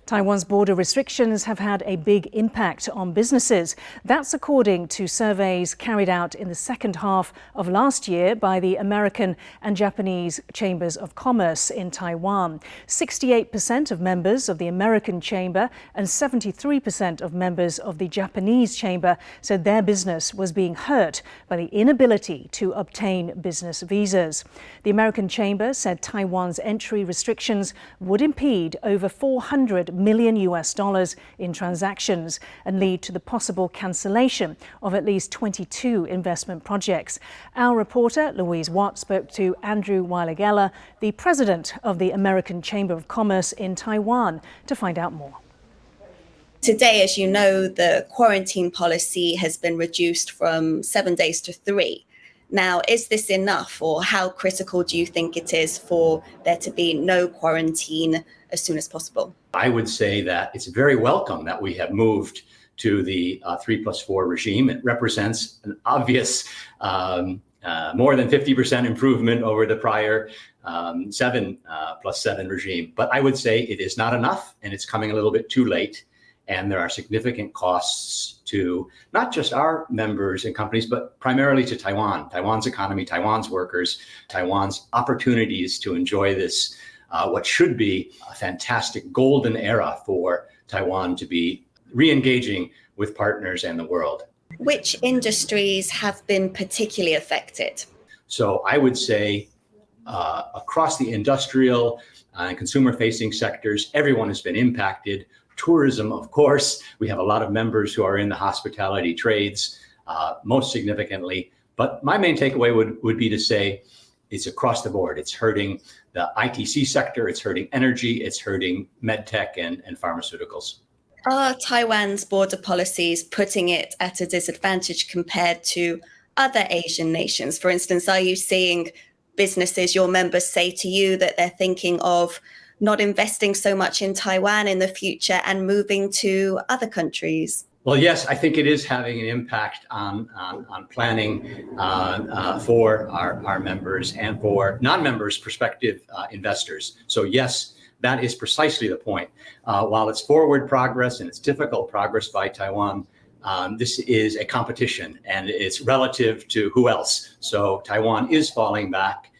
Taiwan's border restrictions have had a big impact on businesses. That's according to surveys carried out in the second half of last year by the American and Japanese Chambers of Commerce in Taiwan. 68% of members of the American Chamber and 73% of members of the Japanese Chamber said their business was being hurt by the inability to obtain business visas. The American Chamber said Taiwan's entry restrictions would impede over $400 million in transactions and lead to the possible cancellation of at least 22 investment projects. Our reporter, Louise Watt, spoke to Andrew Wylegala, the president of the American Chamber of Commerce in Taiwan, to find out more. Today, as you know, the quarantine policy has been reduced from 7 days to 3. Now, is this enough, or how critical do you think it is for there to be no quarantine as soon as possible? I would say that it's very welcome that we have moved to the 3+4 regime. It represents an obvious more than 50% improvement over the prior 7+7 regime. But I would say it is not enough, and it's coming a little bit too late. And there are significant costs to not just our members and companies, but primarily to Taiwan, Taiwan's economy, Taiwan's workers, Taiwan's opportunities to enjoy this, what should be a fantastic golden era for Taiwan to be re-engaging with partners and the world. Which industries have been particularly affected? So I would say across the industrial and consumer-facing sectors, everyone has been impacted. Tourism, of course, we have a lot of members who are in the hospitality trades, most significantly. But my main takeaway would be to say it's across the board. It's hurting the ITC sector, it's hurting energy, it's hurting medtech and pharmaceuticals. Are Taiwan's border policies putting it at a disadvantage compared to other Asian nations? For instance, are you seeing businesses, your members, say to you that they're thinking of not investing so much in Taiwan in the future and moving to other countries? Well, yes, I think it is having an impact on planning for our members and for non-members, prospective investors. So yes, that is precisely the point. While it's forward progress and it's difficult progress by Taiwan, this is a competition and it's relative to who else. So Taiwan is falling back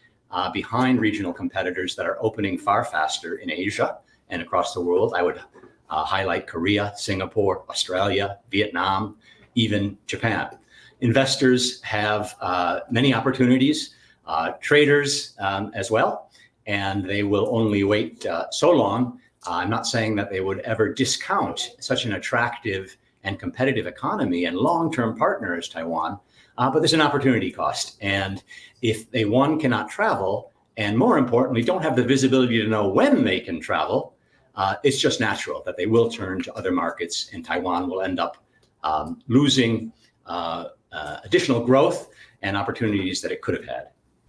behind regional competitors that are opening far faster in Asia and across the world. I would highlight Korea, Singapore, Australia, Vietnam, even Japan. Investors have many opportunities, traders as well, and they will only wait so long. I'm not saying that they would ever discount such an attractive and competitive economy and long-term partner as Taiwan, but there's an opportunity cost. And if they, one, cannot travel, and more importantly, don't have the visibility to know when they can travel, it's just natural that they will turn to other markets, and Taiwan will end up losing additional growth and opportunities that it could have had.